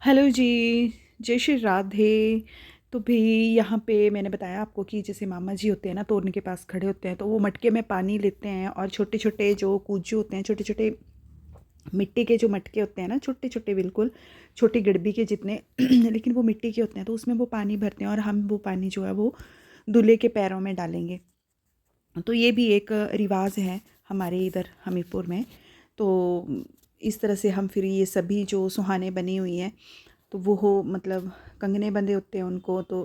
Hello जी, जय श्री राधे। तो भी यहाँ पे मैंने बताया आपको कि जैसे मामा जी होते हैं ना, तो उनके पास खड़े होते हैं, तो वो मटके में पानी लेते हैं और छोटे-छोटे जो कूजू होते हैं, छोटे-छोटे मिट्टी के जो मटके होते हैं ना, छोटे-छोटे बिल्कुल, छोटी गड़बी के जितने लेकिन वो मिट्टी के होते हैं, तो उसमें वो पानी भरते हैं और हम वो पानी जो है वो दूल्हे के पैरों में डालेंगे। तो ये भी एक रिवाज़ है हमारे इधर हमीरपुर में। तो इस तरह से हम फिर ये सभी जो सुहाने बनी हुई हैं तो वो हो मतलब कंगने बंधे होते हैं उनको, तो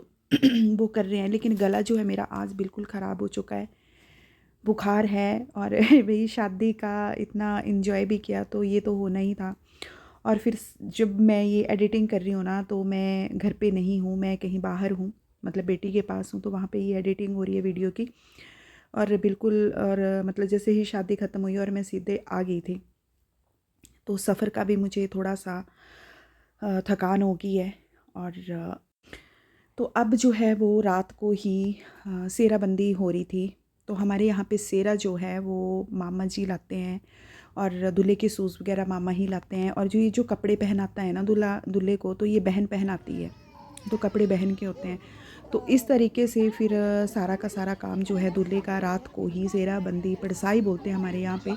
वो कर रहे हैं। लेकिन गला जो है मेरा आज बिल्कुल ख़राब हो चुका है, बुखार है। और वही शादी का इतना इन्जॉय भी किया तो ये तो होना ही था। और फिर जब मैं ये एडिटिंग कर रही हूँ ना, तो मैं घर पे नहीं हूँ, मैं कहीं बाहर हूँ, मतलब बेटी के पास हूँ, तो वहाँ पे ये एडिटिंग हो रही है वीडियो की। और बिल्कुल, और मतलब जैसे ही शादी ख़त्म हुई और मैं सीधे आ गई थी, तो सफ़र का भी मुझे थोड़ा सा थकान हो गई है। और तो अब जो है वो रात को ही सेराबंदी हो रही थी। तो हमारे यहाँ पे सेरा जो है वो मामा जी लाते हैं और दूल्हे के शूज़ वगैरह मामा ही लाते हैं। और जो ये जो कपड़े पहनाता है ना दूल्हा दूल्हे को, तो ये बहन पहनाती है, तो कपड़े बहन के होते हैं। तो इस तरीके से फिर सारा का सारा काम जो है दूल्हे का रात को ही सेराबंदी पड़साई बोलते हैं हमारे यहाँ पे,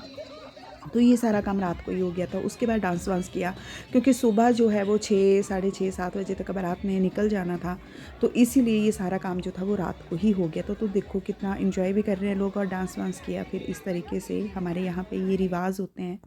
तो ये सारा काम रात को ही हो गया था। उसके बाद डांस वांस किया, क्योंकि सुबह जो है वो 6 साढ़े 6 7 बजे तक बारात में निकल जाना था। तो इसीलिए ये सारा काम जो था वो रात को ही हो गया था। तो देखो कितना एंजॉय भी कर रहे हैं लोग और डांस वांस किया। फिर इस तरीके से हमारे यहाँ पे ये रिवाज होते हैं।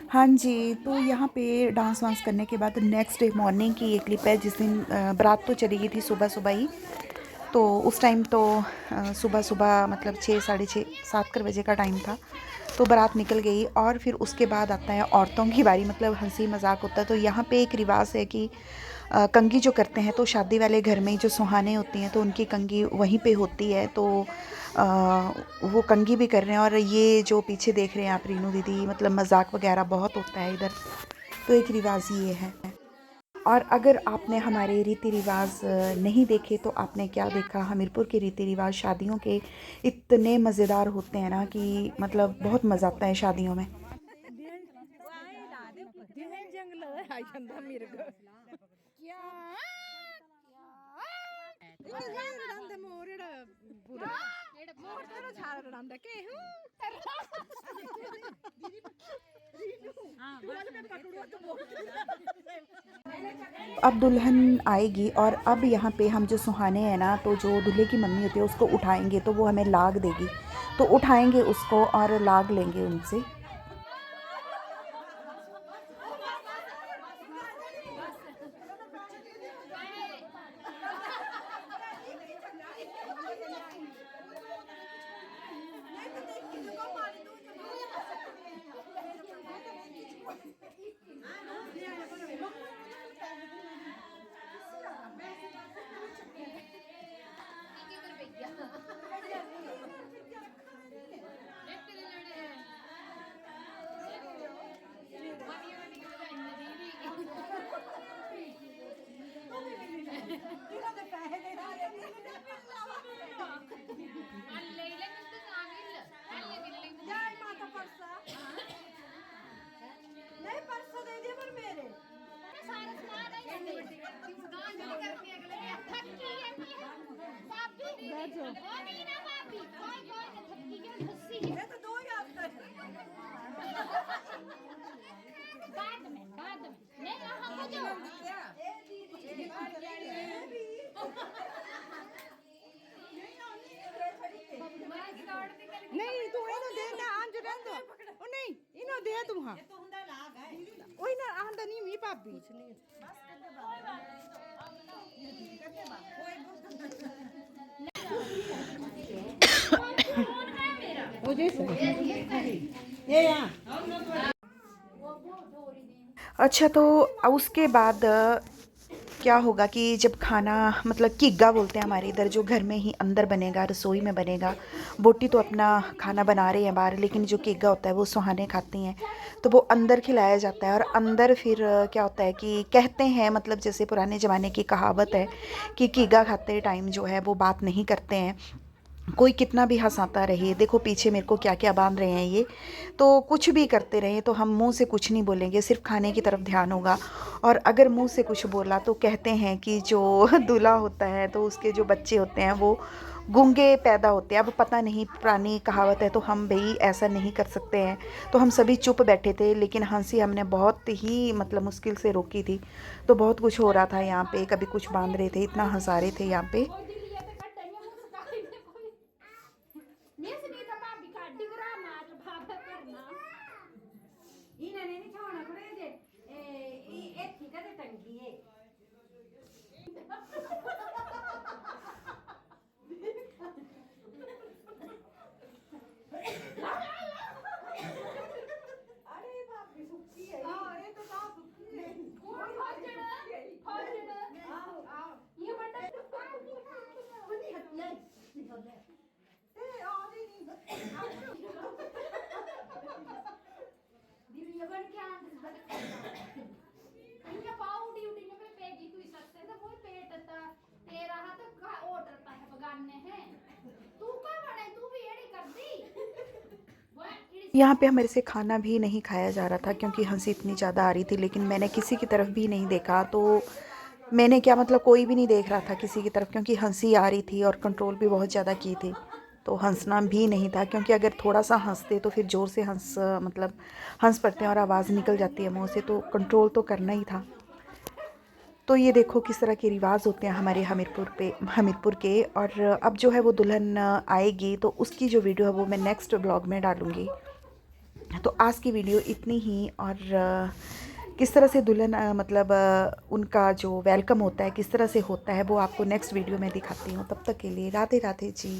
हाँ जी, तो यहाँ पे डांस वांस करने के बाद नेक्स्ट डे मॉर्निंग की ये क्लिप है, जिस दिन बारात तो चली गई थी सुबह सुबह ही। तो उस टाइम तो सुबह सुबह मतलब 6 साढ़े 6 7 कर बजे का टाइम था। तो बारात निकल गई और फिर उसके बाद आता है औरतों की बारी, मतलब हंसी मजाक होता है। तो यहाँ पे एक रिवाज है कि कंघी जो करते हैं, तो शादी वाले घर में जो सुहाने होती हैं तो उनकी कंघी वहीं पे होती है। तो अ, वो कंघी भी कर रहे हैं। और ये जो पीछे देख रहे हैं आप रीनू दीदी, मतलब मजाक वगैरह बहुत होता है इधर। तो एक रिवाज ये है। और अगर आपने हमारे रीति रिवाज नहीं देखे तो आपने क्या देखा। हमीरपुर के रीति रिवाज शादियों के इतने मज़ेदार होते हैं ना कि मतलब बहुत मज़ा आता है शादियों में। अब दुल्हन आएगी और अब यहाँ पे हम जो सुहाने हैं ना, तो जो दूल्हे की मम्मी होती है उसको उठाएंगे, तो वो हमें लाग देगी। तो उठाएंगे उसको और लाग लेंगे उनसे। नहीं तू इनो दे ना आंज रंग ओ नहीं इनो दे तू हां ये तो हुंदा लाग है ओई ना आंदा नहीं मी भाभी कुछ नहीं बस करते बा ओ जैसे ये यहाँ अच्छा तो उसके बाद क्या होगा कि जब खाना मतलब किग्गा बोलते हैं हमारे इधर, जो घर में ही अंदर बनेगा, रसोई में बनेगा। बोटी तो अपना खाना बना रहे हैं बाहर, लेकिन जो किग्गा होता है वो सुहाने खाती हैं, तो वो अंदर खिलाया जाता है। और अंदर फिर क्या होता है कि कहते हैं, मतलब जैसे पुराने ज़माने की कहावत है कि किग्गा खाते टाइम जो है वो बात नहीं करते हैं। कोई कितना भी हंसाता रहे, देखो पीछे मेरे को क्या क्या बांध रहे हैं ये, तो कुछ भी करते रहे तो हम मुंह से कुछ नहीं बोलेंगे, सिर्फ खाने की तरफ ध्यान होगा। और अगर मुंह से कुछ बोला तो कहते हैं कि जो दूल्हा होता है तो उसके जो बच्चे होते हैं वो गूंगे पैदा होते हैं। अब पता नहीं, पुरानी कहावत है तो हम भाई ऐसा नहीं कर सकते हैं। तो हम सभी चुप बैठे थे, लेकिन हंसी हमने बहुत ही मतलब मुश्किल से रोकी थी। तो बहुत कुछ हो रहा था यहाँ पे, कभी कुछ बांध रहे थे, इतना हंसा रहे थे यहाँ पे। यहाँ पे हमारे से खाना भी नहीं खाया जा रहा था क्योंकि हंसी इतनी ज़्यादा आ रही थी, लेकिन मैंने किसी की तरफ भी नहीं देखा। तो मैंने क्या मतलब, कोई भी नहीं देख रहा था किसी की तरफ, क्योंकि हंसी आ रही थी और कंट्रोल भी बहुत ज़्यादा की थी। तो हंसना भी नहीं था, क्योंकि अगर थोड़ा सा हंसते तो फिर ज़ोर से मतलब हंस पड़ते हैं और आवाज़ निकल जाती है मुँह से, तो कंट्रोल तो करना ही था। तो ये देखो किस तरह के रिवाज होते हैं हमारे हमीरपुर के। और अब जो है वो दुल्हन आएगी, तो उसकी जो वीडियो है वो मैं नेक्स्ट ब्लॉग में डालूँगी। तो आज की वीडियो इतनी ही। और किस तरह से दुल्हन मतलब उनका जो वेलकम होता है किस तरह से होता है वो आपको नेक्स्ट वीडियो में दिखाती हूँ। तब तक के लिए राधे राधे जी।